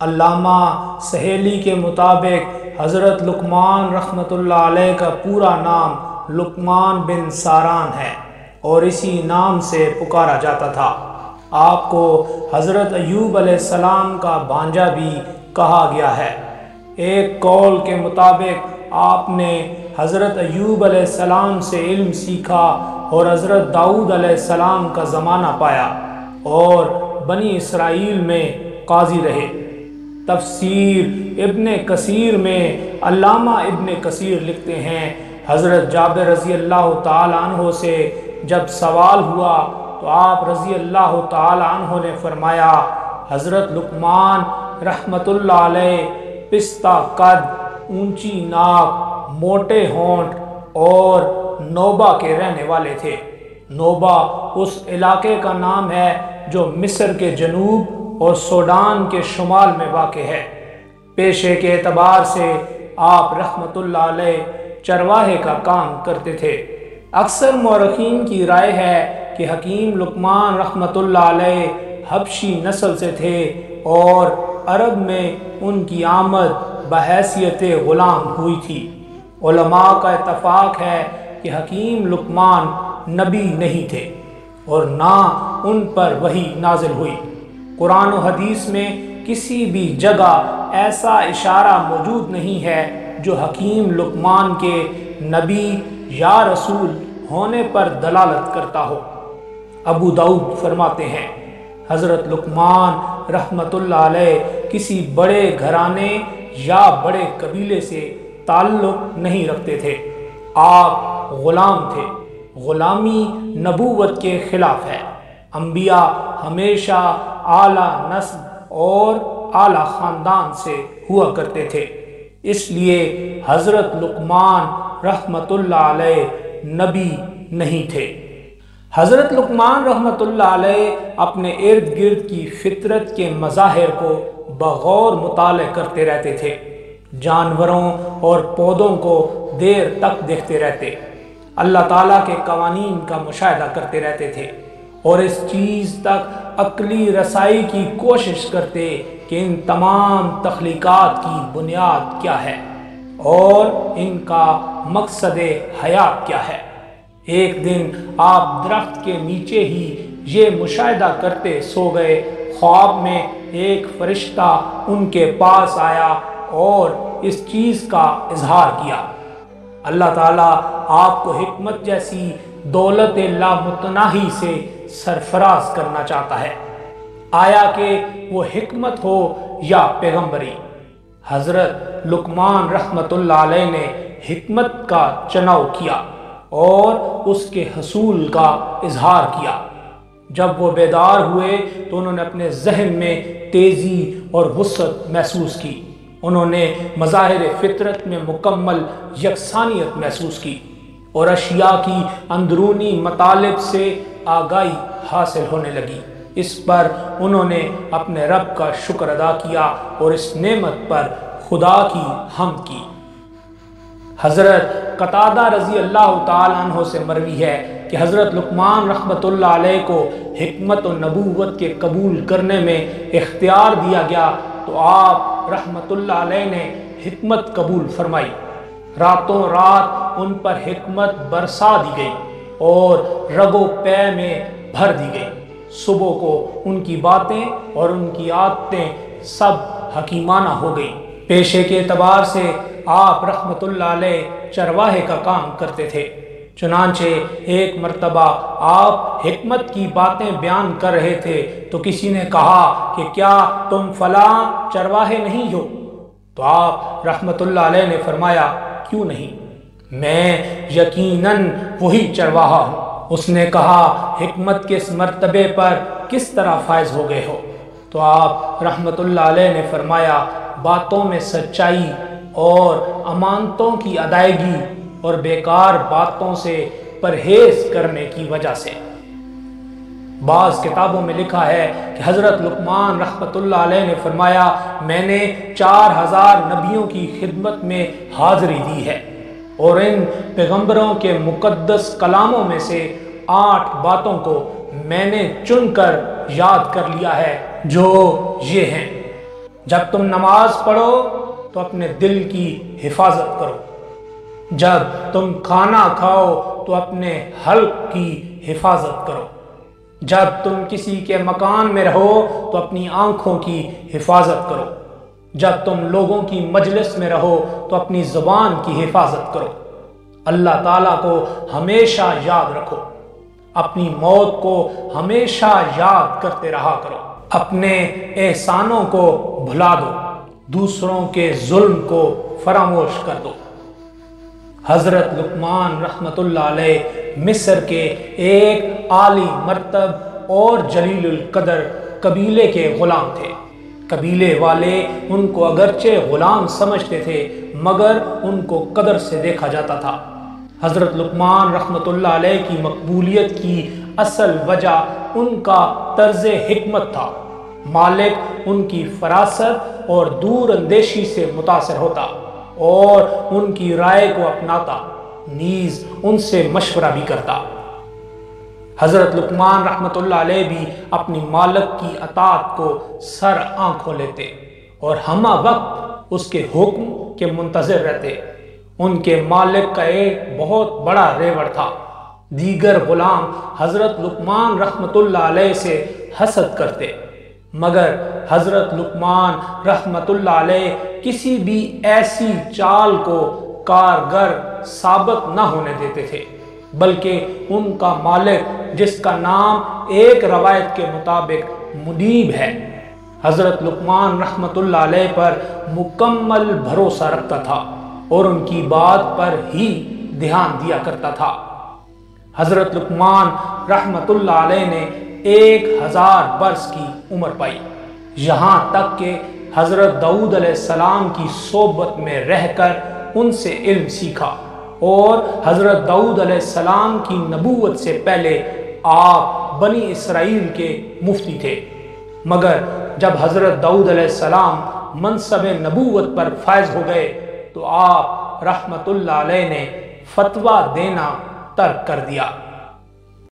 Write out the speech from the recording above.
علامہ سہیلی کے مطابق حضرت لقمان رحمۃ اللہ علیہ کا پورا نام لقمان بن ساران ہے اور اسی نام سے پکارا جاتا تھا۔ آپ کو حضرت ایوب علیہ السلام کا بھانجا بھی کہا گیا ہے۔ ایک قول کے مطابق آپ نے حضرت ایوب علیہ السلام سے علم سیکھا اور حضرت داؤد علیہ السلام کا زمانہ پایا اور بنی اسرائیل میں قاضی رہے۔ تفسیر ابن کثیر میں علامہ ابن کثیر لکھتے ہیں، حضرت جابر رضی اللہ تعالی عنہ سے جب سوال ہوا تو آپ رضی اللہ تعالی عنہ نے فرمایا، حضرت لقمان رحمت اللہ علیہ پستہ قد، اونچی ناک، موٹے ہونٹ اور نوبہ کے رہنے والے تھے۔ نوبہ اس علاقے کا نام ہے جو مصر کے جنوب اور سوڈان کے شمال میں واقع ہے۔ پیشے کے اعتبار سے آپ رحمت اللہ علیہ چرواہے کا کام کرتے تھے۔ اکثر مورخین کی رائے ہے کہ حکیم لقمان رحمت اللہ علیہ حبشی نسل سے تھے اور عرب میں ان کی آمد بحیثیت غلام ہوئی تھی۔ علماء کا اتفاق ہے کہ حکیم لقمان نبی نہیں تھے اور نہ ان پر وحی نازل ہوئی۔ قرآن و حدیث میں کسی بھی جگہ ایسا اشارہ موجود نہیں ہے جو حکیم لقمان کے نبی یا رسول ہونے پر دلالت کرتا ہو۔ ابو داؤد فرماتے ہیں، حضرت لقمان رحمت اللہ علیہ کسی بڑے گھرانے یا بڑے قبیلے سے تعلق نہیں رکھتے تھے۔ آپ غلام تھے۔ غلامی نبوت کے خلاف ہے۔ انبیاء ہمیشہ اعلیٰ نسل اور اعلیٰ خاندان سے ہوا کرتے تھے، اس لیے حضرت لقمان رحمت اللہ علیہ نبی نہیں تھے۔ حضرت لقمان رحمت اللہ علیہ اپنے ارد گرد کی فطرت کے مظاہر کو بغور مطالعہ کرتے رہتے تھے۔ جانوروں اور پودوں کو دیر تک دیکھتے رہتے، اللہ تعالیٰ کے قوانین کا مشاہدہ کرتے رہتے تھے اور اس چیز تک عقلی رسائی کی کوشش کرتے کہ ان تمام تخلیقات کی بنیاد کیا ہے اور ان کا مقصد حیات کیا ہے۔ ایک دن آپ درخت کے نیچے ہی یہ مشاہدہ کرتے سو گئے، خواب میں ایک فرشتہ ان کے پاس آیا اور اس چیز کا اظہار کیا۔ اللہ تعالیٰ آپ کو حکمت جیسی دولت لامتناہی سے سرفراز کرنا چاہتا ہے، آیا کہ وہ حکمت ہو یا پیغمبری۔ حضرت لقمان رحمت اللہ علیہ نے حکمت کا چناؤ کیا اور اس کے حصول کا اظہار کیا۔ جب وہ بیدار ہوئے تو انہوں نے اپنے ذہن میں تیزی اور وسعت محسوس کی۔ انہوں نے مظاہر فطرت میں مکمل یکسانیت محسوس کی اور اشیاء کی اندرونی مطالب سے آگاہی حاصل ہونے لگی۔ اس پر انہوں نے اپنے رب کا شکر ادا کیا اور اس نعمت پر خدا کی حمد کی۔ حضرت قتادہ رضی اللہ تعالی عنہ سے مروی ہے کہ حضرت لقمان رحمت اللہ علیہ کو حکمت و نبوت کے قبول کرنے میں اختیار دیا گیا تو آپ رحمت اللہ علیہ نے حکمت قبول فرمائی۔ راتوں رات ان پر حکمت برسا دی گئی اور رگ و پے میں بھر دی گئی۔ صبح کو ان کی باتیں اور ان کی عادتیں سب حکیمانہ ہو گئیں۔ پیشے کے اعتبار سے آپ رحمت اللہ علیہ چرواہے کا کام کرتے تھے۔ چنانچہ ایک مرتبہ آپ حکمت کی باتیں بیان کر رہے تھے تو کسی نے کہا کہ کیا تم فلاں چرواہے نہیں ہو؟ تو آپ رحمت اللہ علیہ نے فرمایا، کیوں نہیں، میں یقیناً وہی چرواہا ہوں۔ اس نے کہا، حکمت کے اس مرتبے پر کس طرح فائز ہو گئے ہو؟ تو آپ رحمت اللہ علیہ نے فرمایا، باتوں میں سچائی اور امانتوں کی ادائیگی اور بیکار باتوں سے پرہیز کرنے کی وجہ سے۔ بعض کتابوں میں لکھا ہے کہ حضرت لقمان رحمت اللہ علیہ نے فرمایا، میں نے 4000 نبیوں کی خدمت میں حاضری دی ہے اور ان پیغمبروں کے مقدس کلاموں میں سے 8 باتوں کو میں نے چن کر یاد کر لیا ہے، جو یہ ہیں: جب تم نماز پڑھو تو اپنے دل کی حفاظت کرو، جب تم کھانا کھاؤ تو اپنے حلق کی حفاظت کرو، جب تم کسی کے مکان میں رہو تو اپنی آنکھوں کی حفاظت کرو، جب تم لوگوں کی مجلس میں رہو تو اپنی زبان کی حفاظت کرو۔ اللہ تعالیٰ کو ہمیشہ یاد رکھو، اپنی موت کو ہمیشہ یاد کرتے رہا کرو، اپنے احسانوں کو بھلا دو، دوسروں کے ظلم کو فراموش کر دو۔ حضرت لقمان رحمت اللہ علیہ مصر کے ایک عالی مرتب اور جلیل القدر قبیلے کے غلام تھے۔ قبیلے والے ان کو اگرچہ غلام سمجھتے تھے مگر ان کو قدر سے دیکھا جاتا تھا۔ حضرت لقمان رحمت اللہ علیہ کی مقبولیت کی اصل وجہ ان کا طرز حکمت تھا۔ مالک ان کی فراست اور دور اندیشی سے متاثر ہوتا اور ان کی رائے کو اپناتا، نیز ان سے مشورہ بھی کرتا۔ حضرت لقمان رحمت اللہ علیہ بھی اپنی مالک کی اطاعت کو سر آنکھوں لیتے اور ہمہ وقت اس کے حکم کے منتظر رہتے۔ ان کے مالک کا ایک بہت بڑا ریوڑ تھا۔ دیگر غلام حضرت لقمان رحمت اللہ علیہ سے حسد کرتے مگر حضرت لقمان رحمت اللہ علیہ کسی بھی ایسی چال کو کارگر ثابت نہ ہونے دیتے تھے، بلکہ ان کا مالک جس کا نام ایک روایت کے مطابق منیب ہے، حضرت لقمان رحمت اللہ علیہ پر مکمل بھروسہ رکھتا تھا اور ان کی بات پر ہی دھیان دیا کرتا تھا۔ حضرت لقمان رحمت اللہ علیہ نے 1000 برس کی عمر پائی، یہاں تک کہ حضرت داؤد علیہ السلام کی صحبت میں رہ کر ان سے علم سیکھا، اور حضرت داؤد علیہ السلام کی نبوت سے پہلے آپ بنی اسرائیل کے مفتی تھے، مگر جب حضرت داؤد علیہ السلام منصب نبوت پر فائز ہو گئے تو آپ رحمت اللہ علیہ نے فتویٰ دینا ترک کر دیا۔